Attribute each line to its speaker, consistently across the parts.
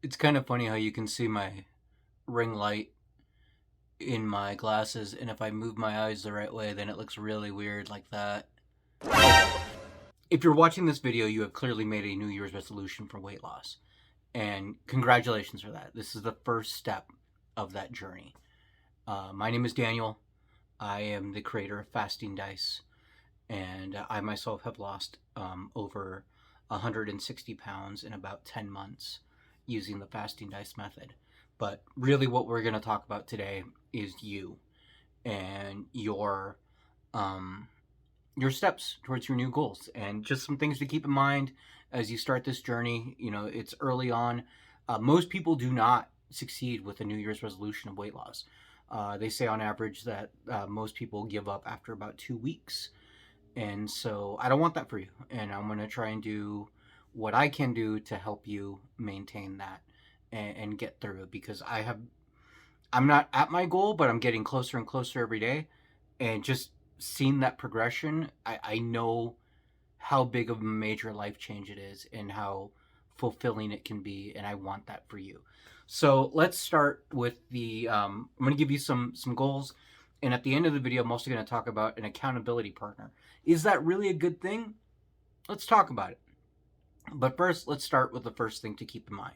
Speaker 1: It's kind of funny how you can see my ring light in my glasses, and if I move my eyes the right way, then it looks really weird like that. If you're watching this video, you have clearly made a New Year's resolution for weight loss. And congratulations for that. This is the first step of that journey. My name is Daniel. I am the creator of Fasting Dice, and I myself have lost over 160 pounds in about 10 months using the Fasting Dice method. But really, what we're going to talk about today is you and your steps towards your new goals, and just some things to keep in mind as you start this journey. You know, it's early on. Most people do not succeed with a New Year's resolution of weight loss. They say on average that most people give up after about 2 weeks. And so I don't want that for you. And I'm going to try and do what I can do to help you maintain that and get through it, because I'm not at my goal, but I'm getting closer and closer every day. And just seeing that progression, I know how big of a major life change it is and how fulfilling it can be. And I want that for you. So let's start with I'm going to give you some goals. And at the end of the video, I'm also going to talk about an accountability partner. Is that really a good thing? Let's talk about it. But first, let's start with the first thing to keep in mind.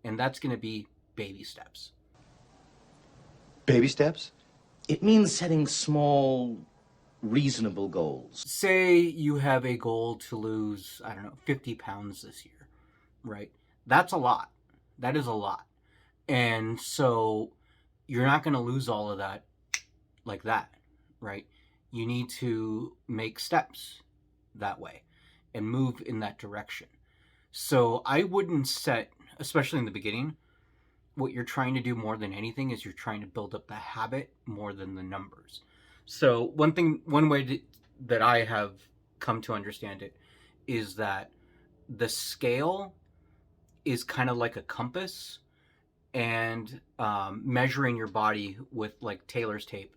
Speaker 1: And that's going to be baby steps.
Speaker 2: Baby steps?
Speaker 3: It means setting small, reasonable goals.
Speaker 1: Say you have a goal to lose, 50 pounds this year, right? That's a lot. That is a lot. And so you're not going to lose all of that like that, right? You need to make steps that way and move in that direction. So I wouldn't set, especially in the beginning, what you're trying to do more than anything is you're trying to build up the habit more than the numbers. So one way that I have come to understand it is that the scale is kind of like a compass, and measuring your body with like Taylor's tape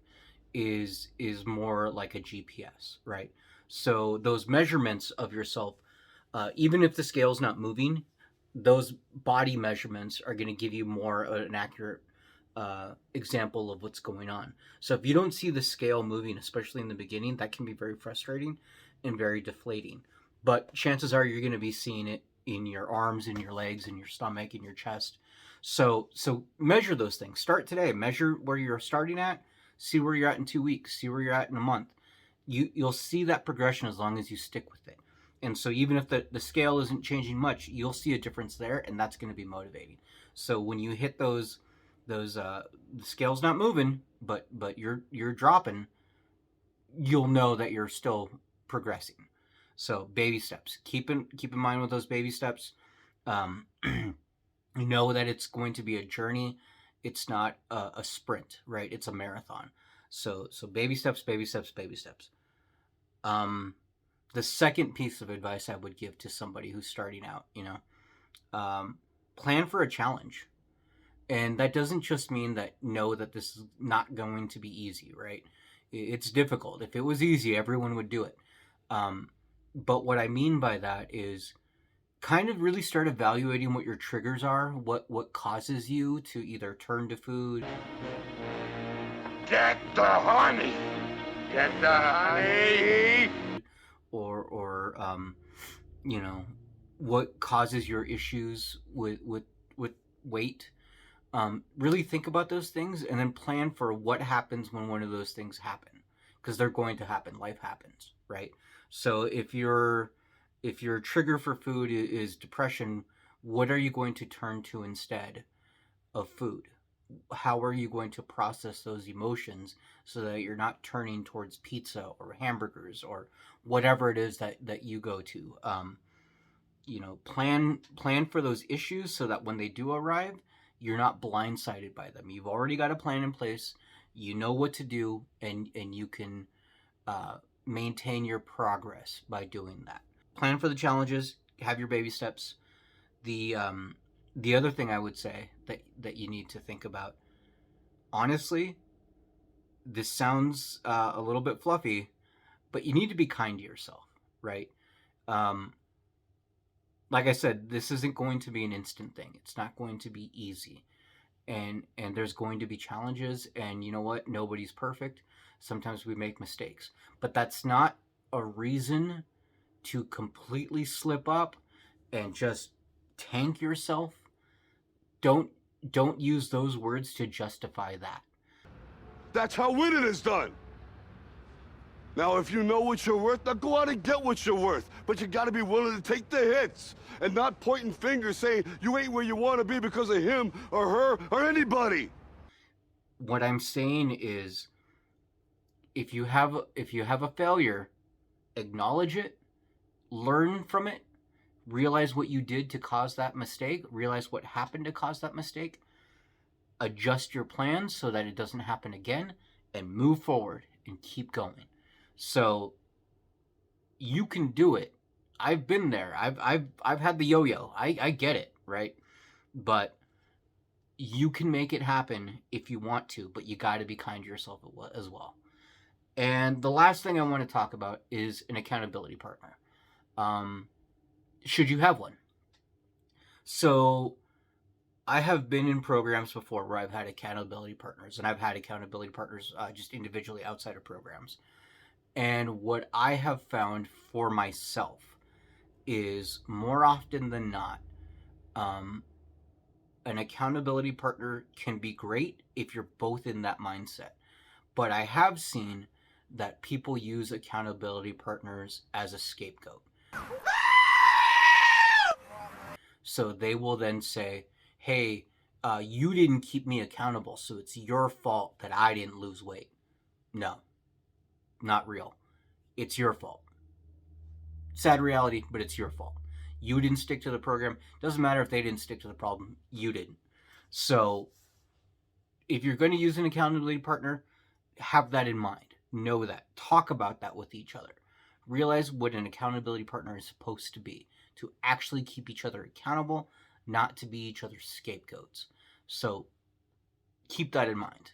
Speaker 1: is more like a GPS, right? So those measurements of yourself, even if the scale's not moving, those body measurements are going to give you more an accurate example of what's going on. So if you don't see the scale moving, especially in the beginning, that can be very frustrating and very deflating. But chances are you're going to be seeing it in your arms, in your legs, in your stomach, in your chest. So measure those things. Start today. Measure where you're starting at. See where you're at in 2 weeks. See where you're at in a month. You'll see that progression as long as you stick with it. And so even if the scale isn't changing much, you'll see a difference there, and that's going to be motivating. So when you hit the scale's not moving, but you're dropping, you'll know that you're still progressing. So baby steps. Keep in mind with those baby steps. You know that it's going to be a journey. It's not a sprint, right? It's a marathon. So baby steps, baby steps, baby steps. The second piece of advice I would give to somebody who's starting out, plan for a challenge. And that doesn't just mean that know that this is not going to be easy, right? It's difficult. If it was easy, everyone would do it. But what I mean by that is kind of really start evaluating what your triggers are, what causes you to either turn to food.
Speaker 4: Get the honey! Get the honey!
Speaker 1: Or what causes your issues with weight. Really think about those things and then plan for what happens when one of those things happen, because they're going to happen. Life happens, right? So if your trigger for food is depression, what are you going to turn to instead of food? How are you going to process those emotions so that you're not turning towards pizza or hamburgers or whatever it is that you go to? Plan for those issues so that when they do arrive, you're not blindsided by them. You've already got a plan in place. You know what to do, and you can maintain your progress by doing that. Plan for the challenges. Have your baby steps. The other thing I would say that you need to think about, honestly, this sounds a little bit fluffy, but you need to be kind to yourself, right? like I said, this isn't going to be an instant thing. It's not going to be easy. And there's going to be challenges, and you know what? Nobody's perfect. Sometimes we make mistakes. But that's not a reason to completely slip up and just tank yourself. Don't use those words to justify that.
Speaker 5: That's how winning is done. Now, if you know what you're worth, now go out and get what you're worth. But you gotta be willing to take the hits and not pointing fingers saying you ain't where you want to be because of him or her or anybody.
Speaker 1: What I'm saying is, if you have a failure, acknowledge it, learn from it, realize what you did to cause that mistake, realize what happened to cause that mistake, adjust your plans so that it doesn't happen again, and move forward and keep going. So you can do it. I've been there. I've had the yo-yo. I get it, right? But you can make it happen if you want to, but you got to be kind to yourself as well. And the last thing I want to talk about is an accountability partner. Should you have one? So I have been in programs before where I've had accountability partners, and I've had accountability partners just individually outside of programs. And what I have found for myself is, more often than not, an accountability partner can be great if you're both in that mindset. But I have seen that people use accountability partners as a scapegoat. So they will then say, hey, you didn't keep me accountable, so it's your fault that I didn't lose weight. No, not real. It's your fault. Sad reality, but it's your fault. You didn't stick to the program. Doesn't matter if they didn't stick to the problem. You didn't. So if you're going to use an accountability partner, have that in mind. Know that. Talk about that with each other. Realize what an accountability partner is supposed to be. To actually keep each other accountable, not to be each other's scapegoats. So keep that in mind.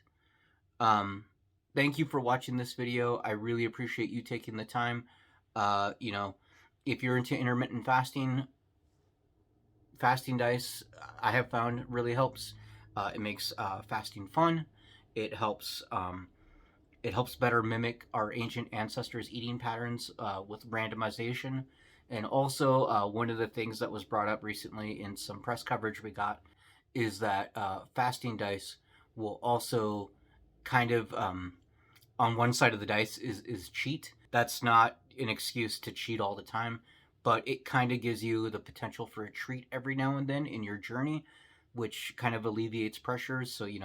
Speaker 1: Thank you for watching this video. I really appreciate you taking the time. If you're into intermittent fasting dice, I have found really helps. It makes fasting fun. It helps better mimic our ancient ancestors' eating patterns with randomization. And also, one of the things that was brought up recently in some press coverage we got is that fasting dice will also kind of, on one side of the dice is cheat. That's not an excuse to cheat all the time, but it kind of gives you the potential for a treat every now and then in your journey, which kind of alleviates pressures. So, you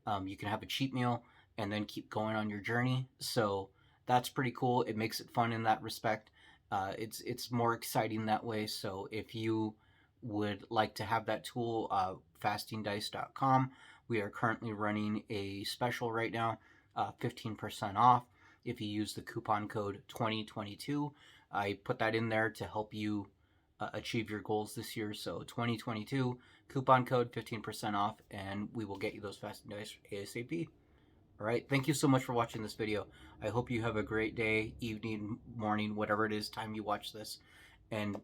Speaker 1: can have a cheat meal and then keep going on your journey. So that's pretty cool. It makes it fun in that respect. It's more exciting that way. So if you would like to have that tool, fastingdice.com. We are currently running a special right now, 15% off if you use the coupon code 2022. I put that in there to help you achieve your goals this year. So 2022, coupon code 15% off, and we will get you those fasting dice ASAP. All right, thank you so much for watching this video. I hope you have a great day, evening, morning, whatever it is time you watch this. And,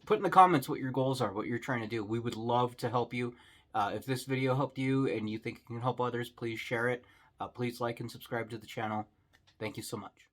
Speaker 1: put in the comments what your goals are, what you're trying to do. We would love to help you. If this video helped you and you think it can help others, please share it. Please like and subscribe to the channel. Thank you so much.